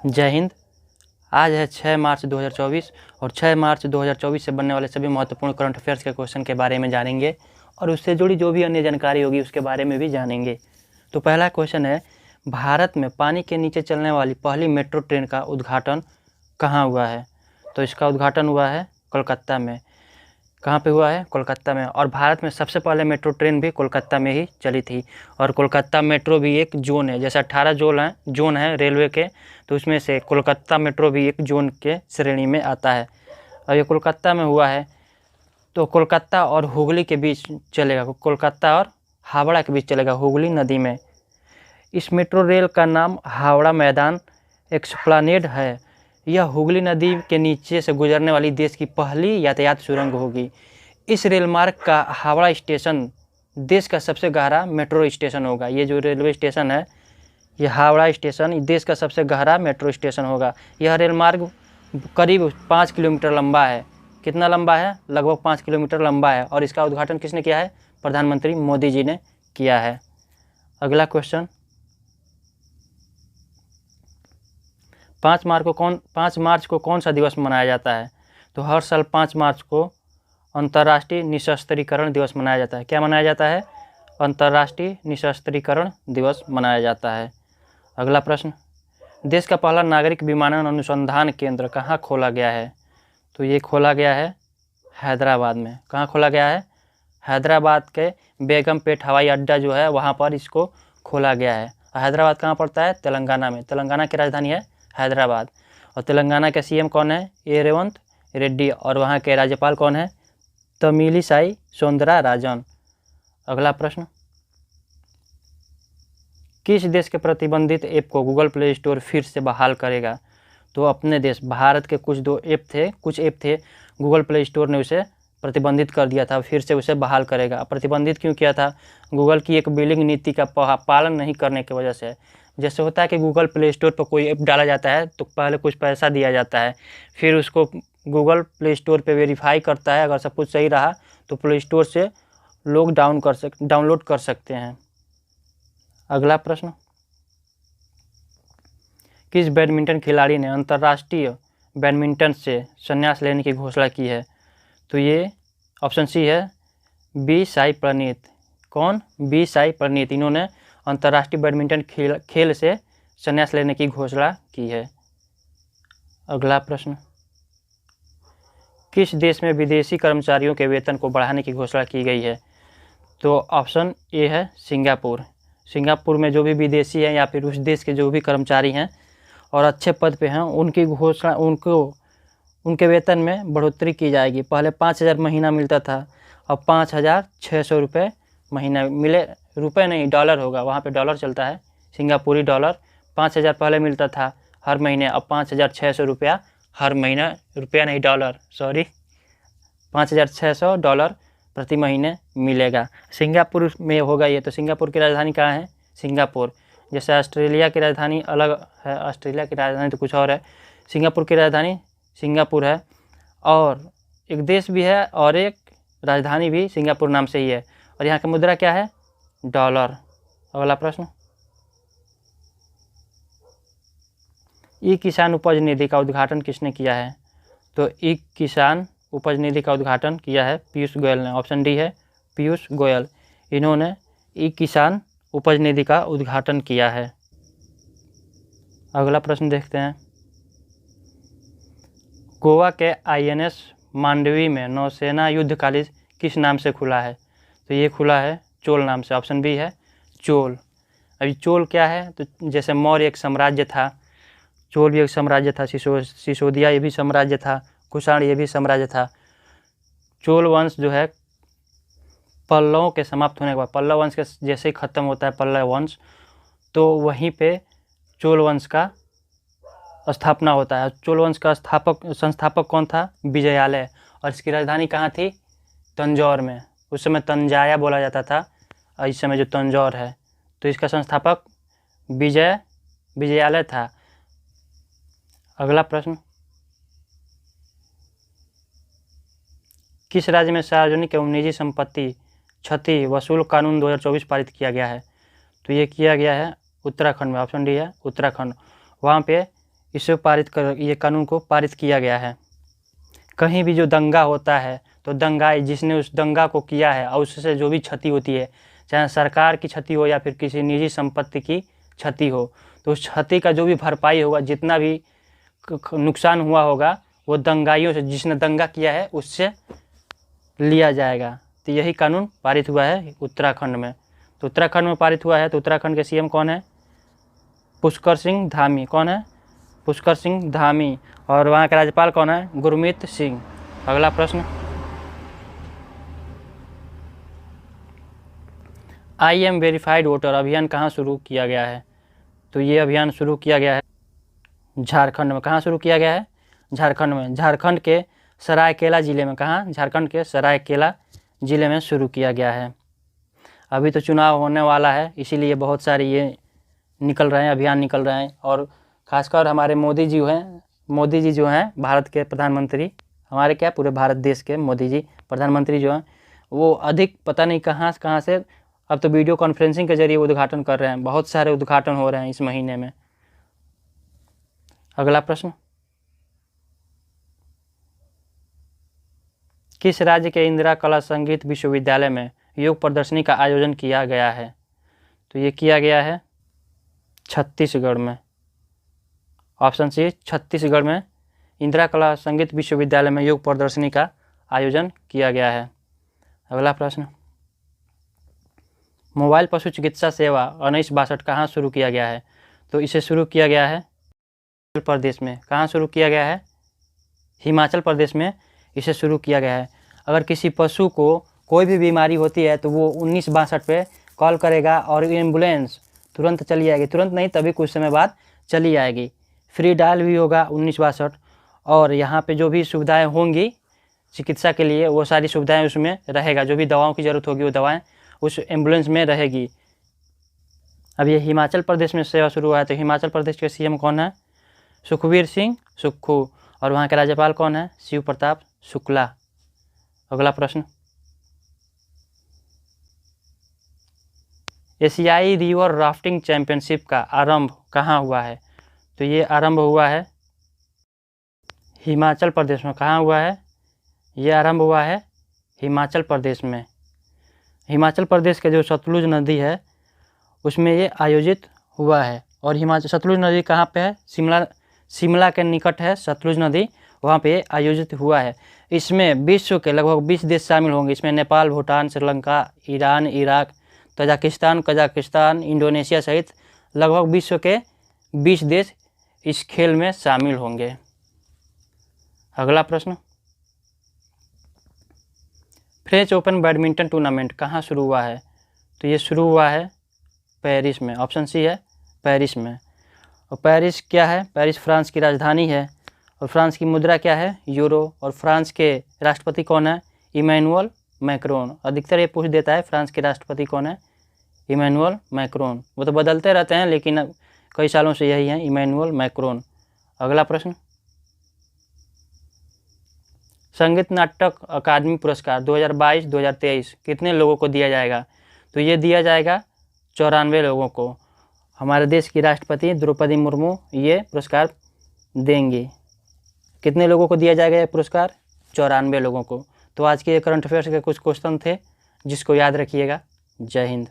जय हिंद। आज है 6 मार्च 2024 और 6 मार्च 2024 से बनने वाले सभी महत्वपूर्ण करंट अफेयर्स के क्वेश्चन के बारे में जानेंगे और उससे जुड़ी जो भी अन्य जानकारी होगी उसके बारे में भी जानेंगे। तो पहला क्वेश्चन है, भारत में पानी के नीचे चलने वाली पहली मेट्रो ट्रेन का उद्घाटन कहाँ हुआ है? तो इसका उद्घाटन हुआ है कोलकाता में। कहाँ पे हुआ है? कोलकाता में। और भारत में सबसे पहले मेट्रो ट्रेन भी कोलकाता में ही चली थी। और कोलकाता मेट्रो भी एक जोन है, जैसे 18 जोन है रेलवे के, तो उसमें से कोलकाता मेट्रो भी एक जोन के श्रेणी में आता है। और ये कोलकाता में हुआ है, तो कोलकाता और हुगली के बीच चलेगा, कोलकाता और हावड़ा के बीच चलेगा, हुगली नदी में। इस मेट्रो रेल का नाम हावड़ा मैदान एक्सप्लानेड है। यह हुगली नदी के नीचे से गुजरने वाली देश की पहली यातायात सुरंग होगी। इस रेल मार्ग का हावड़ा स्टेशन देश का सबसे गहरा मेट्रो स्टेशन होगा। ये जो रेलवे स्टेशन है, ये हावड़ा स्टेशन देश का सबसे गहरा मेट्रो स्टेशन होगा। यह रेल मार्ग करीब 5 किलोमीटर लंबा है। कितना लंबा है? लगभग 5 किलोमीटर लंबा है। और इसका उद्घाटन किसने किया है? प्रधानमंत्री मोदी जी ने किया है। अगला क्वेश्चन, 5 मार्च को कौन सा दिवस मनाया जाता है? तो हर साल 5 मार्च को अंतर्राष्ट्रीय निशस्त्रीकरण दिवस मनाया जाता है। क्या मनाया जाता है? अंतर्राष्ट्रीय निशस्त्रीकरण दिवस मनाया जाता है। अगला प्रश्न, देश का पहला नागरिक विमानन अनुसंधान केंद्र कहाँ खोला गया है? तो ये खोला गया है हैदराबाद में। कहाँ खोला गया है? हैदराबाद के बेगमपेट हवाई अड्डा जो है वहाँ पर इसको खोला गया है। हैदराबाद कहाँ पड़ता है? तेलंगाना में। तेलंगाना की राजधानी है हैदराबाद। और तेलंगाना के सीएम कौन है? ए रेवंत रेड्डी। और वहाँ के राज्यपाल कौन है? तमिलिसाई सौंदरराजन। अगला प्रश्न, किस देश के प्रतिबंधित ऐप को गूगल प्ले स्टोर फिर से बहाल करेगा? तो अपने देश भारत के कुछ ऐप थे, गूगल प्ले स्टोर ने उसे प्रतिबंधित कर दिया था, फिर से उसे बहाल करेगा। प्रतिबंधित क्यों किया था? गूगल की एक बिलिंग नीति का पालन नहीं करने की वजह से। जैसे होता है कि गूगल प्ले स्टोर पर कोई ऐप डाला जाता है तो पहले कुछ पैसा दिया जाता है, फिर उसको गूगल प्ले स्टोर पे वेरीफाई करता है। अगर सब कुछ सही रहा तो प्ले स्टोर से लोग डाउनलोड कर सकते हैं। अगला प्रश्न, किस बैडमिंटन खिलाड़ी ने अंतर्राष्ट्रीय बैडमिंटन से संन्यास लेने की घोषणा की है? तो ये ऑप्शन सी है, बी साई प्रणीत। कौन? बी साई प्रणीत। इन्होंने अंतर्राष्ट्रीय बैडमिंटन खेल से संन्यास लेने की घोषणा की है। अगला प्रश्न, किस देश में विदेशी कर्मचारियों के वेतन को बढ़ाने की घोषणा की गई है? तो ऑप्शन ए है सिंगापुर। सिंगापुर में जो भी विदेशी हैं या फिर उस देश के जो भी कर्मचारी हैं और अच्छे पद पे हैं, उनके वेतन में बढ़ोतरी की जाएगी। पहले 5,000 महीना मिलता था, अब 5,600 रुपये महीना मिले। रुपए नहीं, डॉलर होगा, वहाँ पे डॉलर चलता है, सिंगापुरी डॉलर। 5,000 पहले मिलता था हर महीने, अब 5,600 रुपया हर महीना, रुपया नहीं डॉलर, सॉरी, 5,600 डॉलर प्रति महीने मिलेगा। सिंगापुर में होगा ये। तो सिंगापुर की राजधानी कहाँ है? सिंगापुर। जैसे ऑस्ट्रेलिया की राजधानी अलग है, ऑस्ट्रेलिया की राजधानी तो कुछ और है, सिंगापुर की राजधानी सिंगापुर है। और एक देश भी है और एक राजधानी भी सिंगापुर नाम से ही है। और यहाँ की मुद्रा क्या है? डॉलर। अगला प्रश्न, ई किसान उपज निधि का उद्घाटन किसने किया है? तो ई किसान उपज निधि का उद्घाटन किया है पीयूष गोयल ने। ऑप्शन डी है पीयूष गोयल। इन्होंने ई किसान उपज निधि का उद्घाटन किया है। अगला प्रश्न देखते हैं, गोवा के आईएनएस मांडवी में नौसेना युद्ध कॉलेज किस नाम से खुला है? तो ये खुला है चोल नाम से। ऑप्शन बी है चोल। अभी चोल क्या है? तो जैसे मौर्य एक साम्राज्य था, चोल भी एक साम्राज्य था, सिसोदिया ये भी साम्राज्य था, कुषाण ये भी साम्राज्य था। चोल वंश जो है पल्लवों के समाप्त होने के बाद, पल्लव वंश के जैसे ही खत्म होता है पल्लव वंश, तो वहीं पे चोल वंश का स्थापना होता है। चोल वंश का संस्थापक कौन था? विजयालय। और इसकी राजधानी कहाँ थी? तंजौर में। उस समय तंजाया बोला जाता था, और इस समय जो तंजौर है, तो इसका संस्थापक विजयालय था। अगला प्रश्न, किस राज्य में सार्वजनिक एवं निजी संपत्ति क्षति वसूल कानून 2024 पारित किया गया है? तो ये किया गया है उत्तराखंड में। ऑप्शन डी है उत्तराखंड। वहाँ पे इसे पारित कर ये कानून को पारित किया गया है। कहीं भी जो दंगा होता है तो दंगाई जिसने उस दंगा को किया है और उससे जो भी क्षति होती है, चाहे सरकार की क्षति हो या फिर किसी निजी संपत्ति की क्षति हो, तो उस क्षति का जो भी भरपाई होगा, जितना भी नुकसान हुआ होगा, वो दंगाइयों से, जिसने दंगा किया है उससे लिया जाएगा। तो यही कानून पारित हुआ है उत्तराखंड में। तो उत्तराखंड में पारित हुआ है। तो उत्तराखंड के सीएम कौन है? पुष्कर सिंह धामी। कौन है? पुष्कर सिंह धामी। और वहाँ के राज्यपाल कौन है? गुरमीत सिंह। अगला प्रश्न, आई एम वेरीफाइड वोटर अभियान कहाँ शुरू किया गया है? तो ये अभियान शुरू किया गया है झारखंड में। कहाँ शुरू किया गया है? झारखंड में। झारखंड के सरायकेला ज़िले में। कहाँ? झारखंड के सरायकेला ज़िले में शुरू किया गया है। अभी तो चुनाव होने वाला है, इसीलिए बहुत सारे ये निकल रहे हैं, अभियान निकल रहे हैं। और ख़ासकर हमारे मोदी जी जो हैं भारत के प्रधानमंत्री, हमारे क्या पूरे भारत देश के मोदी जी प्रधानमंत्री जो हैं, वो अधिक पता नहीं कहाँ से अब तो वीडियो कॉन्फ्रेंसिंग के जरिए उद्घाटन कर रहे हैं। बहुत सारे उद्घाटन हो रहे हैं इस महीने में। अगला प्रश्न, किस राज्य के इंदिरा कला संगीत विश्वविद्यालय में योग प्रदर्शनी का आयोजन किया गया है? तो ये किया गया है छत्तीसगढ़ में। ऑप्शन सी, छत्तीसगढ़ में इंदिरा कला संगीत विश्वविद्यालय में योग प्रदर्शनी का आयोजन किया गया है। अगला प्रश्न, मोबाइल पशु चिकित्सा सेवा 1962 कहाँ शुरू किया गया है? तो इसे शुरू किया गया है हिमाचल प्रदेश में। कहाँ शुरू किया गया है? हिमाचल प्रदेश में इसे शुरू किया गया है। अगर किसी पशु को कोई भी बीमारी होती है तो वो 1962 पे कॉल करेगा और एम्बुलेंस तुरंत चली आएगी। तुरंत नहीं, तभी कुछ समय बाद चली आएगी। फ्री डायल भी होगा 1962। और यहाँ पे जो भी सुविधाएं होंगी चिकित्सा के लिए, वो सारी सुविधाएं उसमें रहेगा। जो भी दवाओं की ज़रूरत होगी वो दवाएं उस एम्बुलेंस में रहेगी। अब ये हिमाचल प्रदेश में सेवा शुरू हुआ है। तो हिमाचल प्रदेश के सीएम कौन है? सुखबीर सिंह सुक्खू। और वहाँ के राज्यपाल कौन है? शिव प्रताप शुक्ला। अगला प्रश्न, एशियाई रिवर राफ्टिंग चैंपियनशिप का आरंभ कहाँ हुआ है? तो ये आरंभ हुआ है हिमाचल प्रदेश में। कहाँ हुआ है? ये आरंभ हुआ है हिमाचल प्रदेश में। हिमाचल प्रदेश के जो सतलुज नदी है उसमें ये आयोजित हुआ है। और हिमाचल सतलुज नदी कहाँ पे है? शिमला के निकट है सतलुज नदी, वहाँ पे आयोजित हुआ है। इसमें विश्व के लगभग 20 देश शामिल होंगे। इसमें Nepal, Bhutan, Sri Lanka, Iran, Iraq, Tajikistan, Kazakhstan, Indonesia सहित लगभग विश्व के 20 देश इस खेल में शामिल होंगे। अगला प्रश्न, फ्रेंच ओपन बैडमिंटन टूर्नामेंट कहाँ शुरू हुआ है? तो ये शुरू हुआ है पेरिस में। ऑप्शन सी है पेरिस में। और पेरिस क्या है? पेरिस फ्रांस की राजधानी है। और फ्रांस की मुद्रा क्या है? यूरो। और फ्रांस के राष्ट्रपति कौन है? Emmanuel Macron. अधिकतर ये पूछ देता है फ्रांस के राष्ट्रपति कौन है? Emmanuel Macron. वो तो बदलते रहते हैं लेकिन कई सालों से यही है, इमैनुअल मैक्रोन। अगला प्रश्न, संगीत नाटक अकादमी पुरस्कार 2022-2023 कितने लोगों को दिया जाएगा? तो ये दिया जाएगा 94 लोगों को। हमारे देश की राष्ट्रपति द्रौपदी मुर्मू ये पुरस्कार देंगी। कितने लोगों को दिया जाएगा ये पुरस्कार? 94 लोगों को। तो आज के करंट अफेयर्स के कुछ क्वेश्चन थे जिसको याद रखिएगा। जय हिंद।